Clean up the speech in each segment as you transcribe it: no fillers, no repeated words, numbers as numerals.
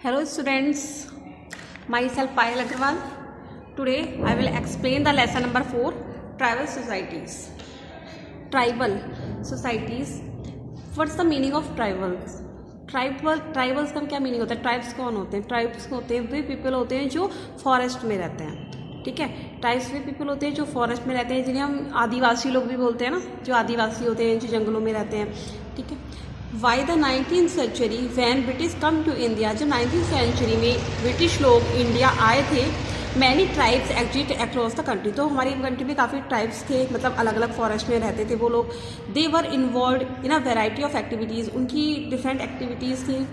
Hello students, myself Payal Agrawal. Today I will explain the lesson number 4, tribal societies. Tribal societies. What's the meaning of tribals? Tribals का क्या meaning होता है? Tribes कौन होते हैं? Tribes होते हैं वे पीपल होते हैं जो फॉरेस्ट में रहते हैं. ठीक है, ट्राइब्स वे पीपल होते हैं जो फॉरेस्ट में रहते हैं, जिन्हें हम आदिवासी लोग भी बोलते हैं ना, जो आदिवासी होते हैं जो जंगलों में रहते हैं. ठीक है. Why the 19th century when British come to India, जब 19th सेंचुरी में ब्रिटिश लोग इंडिया आए थे, many tribes exist across the country. तो हमारी कंट्री में काफ़ी ट्राइब्स थे, मतलब अलग अलग फॉरेस्ट में रहते थे वो लोग. They were involved in a variety of activities, उनकी डिफरेंट एक्टिविटीज़ थी.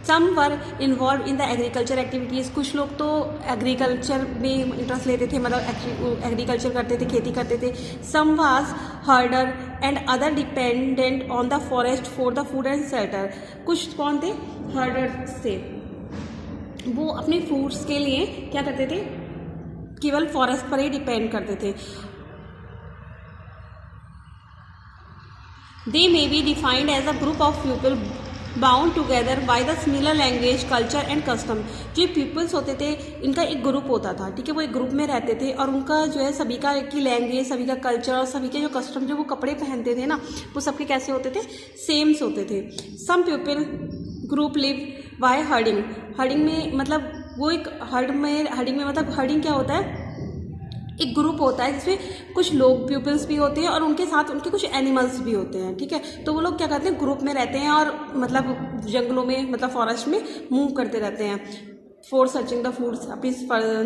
Some were involved in the agriculture activities, कुछ लोग तो एग्रीकल्चर में इंटरेस्ट लेते थे, मतलब एग्रीकल्चर करते थे, खेती करते थे. Some was herder and other dependent on the forest for the food and shelter. कुछ कौन थे? हर्डर्स थे. वो अपने फूड्स के लिए क्या करते थे? केवल फॉरेस्ट पर ही डिपेंड करते थे. They may be defined as a group of people bound together by the similar language, culture and custom. जो पीपल्स होते थे इनका एक ग्रुप होता था. ठीक है, वो एक ग्रुप में रहते थे और उनका जो है सभी का की लैंग्वेज, सभी का कल्चर और सभी के जो कस्टम, जो वो कपड़े पहनते थे ना, वो सबके कैसे होते थे? सेम्स होते थे. Some people group live by herding. Herding में मतलब वो एक हर्डिंग में मतलब हर्डिंग क्या होता है? एक ग्रुप होता है जिसमें कुछ लोग पीपल्स भी होते हैं और उनके साथ उनके कुछ एनिमल्स भी होते हैं. ठीक है, तो वो लोग क्या करते हैं? ग्रुप में रहते हैं और मतलब जंगलों में, मतलब फॉरेस्ट में मूव करते रहते हैं फॉर सर्चिंग द फूड्स. अपनी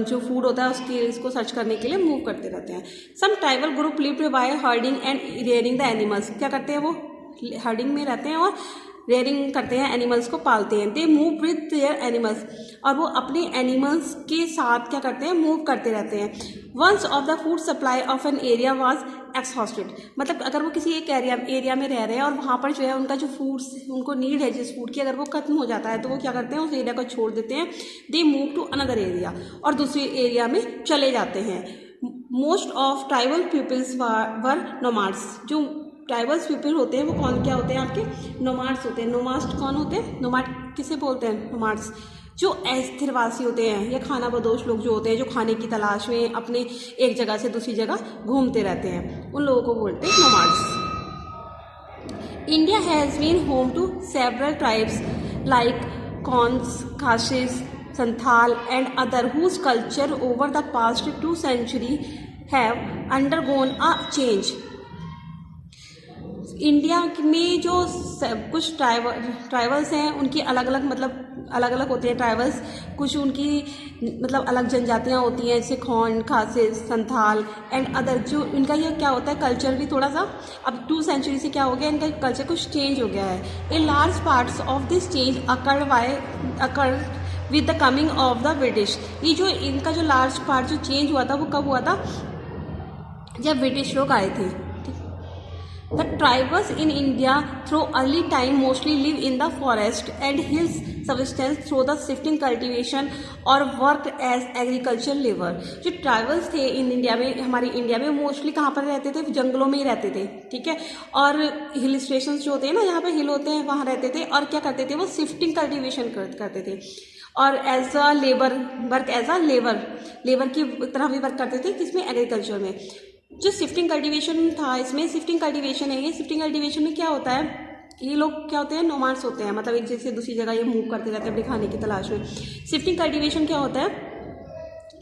जो फूड होता है उसके इसको सर्च करने के लिए मूव करते रहते हैं. Some tribal group lived by herding and rearing the animals. क्या करते हैं? वो हर्डिंग में रहते हैं और रेयरिंग करते हैं, एनिमल्स को पालते हैं. They move with their animals, और वो अपने एनिमल्स के साथ क्या करते हैं? मूव करते रहते हैं. Once of the food supply of an area was exhausted. मतलब अगर वो किसी एक एरिया में रह रहे हैं और वहाँ पर जो है उनका जो फूड्स उनको नीड है जिस फूड की, अगर वो खत्म हो जाता है तो वो क्या करते हैं? उस एरिया को छोड़ देते हैं. They move to another area, और दूसरे एरिया में चले जाते हैं. Most of tribal peoples were nomads. जो ट्राइबल्स पीपल होते हैं वो क्या होते हैं? आपके नोमाड्स होते हैं. नोमास्ट कौन होते हैं? नोमाड किसे बोलते हैं? नोमाड्स जो अस्थिरवासी होते हैं या खाना बदोश लोग जो होते हैं, जो खाने की तलाश में अपने एक जगह से दूसरी जगह घूमते रहते हैं, उन लोगों को बोलते हैं nomads. India has been home to several tribes like कॉन्स, Khasis, Santhal and other whose culture over the past 2 centuries have undergone a change. India में जो कुछ ट्राइबल्स हैं उनकी अलग अलग होते हैं ट्राइबल्स. कुछ उनकी मतलब अलग जनजातियाँ होती हैं, जैसे खोन, खासिस, संथाल एंड अदर. जो इनका ये क्या होता है? कल्चर भी थोड़ा सा अब 2 centuries से क्या हो गया? इनका कल्चर कुछ चेंज हो गया है. A large parts of this change occur with the coming of the British. ये जो इनका जो लार्ज पार्ट जो चेंज हुआ था वो कब हुआ था? जब ब्रिटिश लोग आए थे. The tribes in India through early time mostly live in the forest and hills subsistence through the shifting cultivation or work as agricultural labor. जो ट्राइबल्स थे इन इंडिया में, हमारी इंडिया में मोस्टली कहाँ पर रहते थे? जंगलों में ही रहते थे. ठीक है, और हिल स्टेशन जो होते हैं ना, यहाँ पे हिल होते हैं, वहाँ रहते थे. और क्या करते थे? वो शिफ्टिंग कल्टिवेशन करते थे और एज अ लेबर लेबर की तरह भी वर्क करते थे. किसमें? एग्रीकल्चर में. जो शिफ्टिंग कल्टीवेशन था, इसमें शिफ्टिंग कल्टीवेशन है. ये शिफ्टिंग कल्टीवेशन में क्या होता है? ये लोग क्या होते हैं? नोमाड्स होते हैं, मतलब एक जगह से दूसरी जगह ये मूव करते रहते हैं अपने खाने की तलाश में. शिफ्टिंग कल्टीवेशन क्या होता है?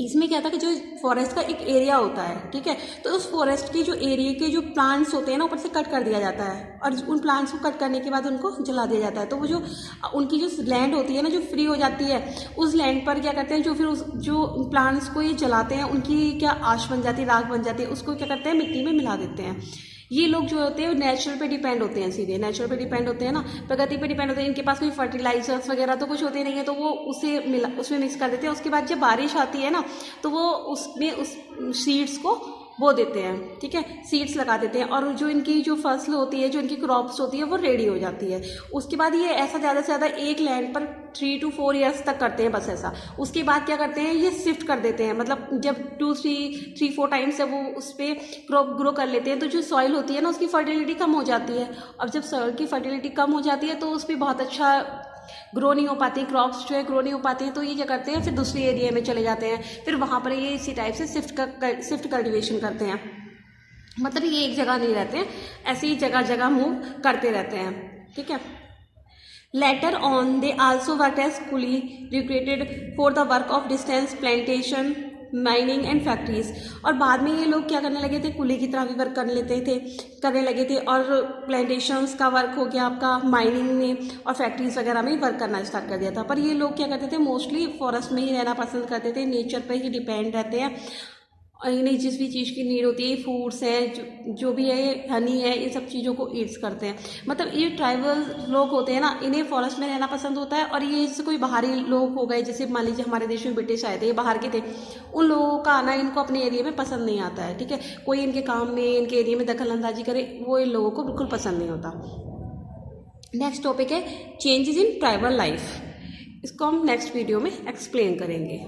इसमें क्या था कि जो फॉरेस्ट का एक एरिया होता है, ठीक है, तो उस फॉरेस्ट के जो एरिया के जो प्लांट्स होते हैं ना, ऊपर से कट कर दिया जाता है और उन प्लांट्स को कट करने के बाद उनको जला दिया जाता है. तो वो जो उनकी जो लैंड होती है ना, जो फ्री हो जाती है, उस लैंड पर क्या करते हैं? जो फिर जो प्लांट्स को ये जलाते हैं, उनकी क्या आश बन जाती है, राख बन जाती है, उसको क्या करते हैं? मिट्टी में मिला देते हैं. ये लोग जो होते हैं नेचुरल पे डिपेंड होते हैं, सीधे नेचुरल पे डिपेंड होते हैं ना, प्रकृति पे डिपेंड होते हैं. इनके पास कोई फर्टिलाइजर्स वगैरह तो कुछ होते नहीं है, तो वो उसमें मिक्स कर देते हैं. उसके बाद जब बारिश आती है ना, तो वो उसमें उस सीड्स को बो देते हैं. ठीक है, सीड्स लगा देते हैं और जो इनकी जो फसल होती है, जो इनकी क्रॉप्स होती है, वो रेडी हो जाती है. उसके बाद ये ऐसा ज़्यादा से ज़्यादा एक लैंड पर 3 to 4 years तक करते हैं, बस ऐसा. उसके बाद क्या करते हैं? ये शिफ्ट कर देते हैं, मतलब जब 3-4 टाइम्स जब वो उस पर क्रॉप ग्रो कर लेते हैं, तो जो सॉइल होती है ना, उसकी फर्टिलिटी कम हो जाती है. अब जब सॉइल की फर्टिलिटी कम हो जाती है तो उस पर बहुत अच्छा ग्रो नहीं हो पाती, क्रॉप्स जो है ग्रो नहीं हो पाती हैं, तो ये क्या करते हैं फिर दूसरे एरिया में चले जाते हैं, फिर वहाँ पर ये इसी टाइप से शिफ्ट कल्टिवेशन करते हैं। मतलब ये एक जगह नहीं रहते हैं, ऐसे ही जगह जगह मूव करते रहते हैं, ठीक है। Later on they also work as coolie recruited for the work of distance plantation mining and factories. और बाद में ये लोग क्या करने लगे थे, कुली की तरह भी वर्क करने लगे थे, और प्लांटेशंस का वर्क हो गया आपका, माइनिंग में और फैक्ट्रीज वगैरह में वर्क करना स्टार्ट कर दिया था। पर ये लोग क्या करते थे, मोस्टली फॉरेस्ट में ही रहना पसंद करते थे, नेचर पर ही डिपेंड रहते हैं। इन्हें जिस भी चीज़ की नीड होती है, फूड्स हैं जो भी है, हनी है, इन सब चीज़ों को ईट्स करते हैं। मतलब ये ट्राइबल लोग होते हैं ना, इन्हें फॉरेस्ट में रहना पसंद होता है। और ये जैसे कोई बाहरी लोग हो गए, जैसे मान लीजिए हमारे देश में ब्रिटिश आए थे, ये बाहर के थे, उन लोगों का आना इनको अपने एरिया में पसंद नहीं आता है, ठीक है। कोई इनके काम में, इनके एरिया में दखल अंदाजी करे, वो इन लोगों को बिल्कुल पसंद नहीं होता। नेक्स्ट टॉपिक है चेंजेस इन ट्राइबल लाइफ। इसको हम नेक्स्ट वीडियो में एक्सप्लेन करेंगे।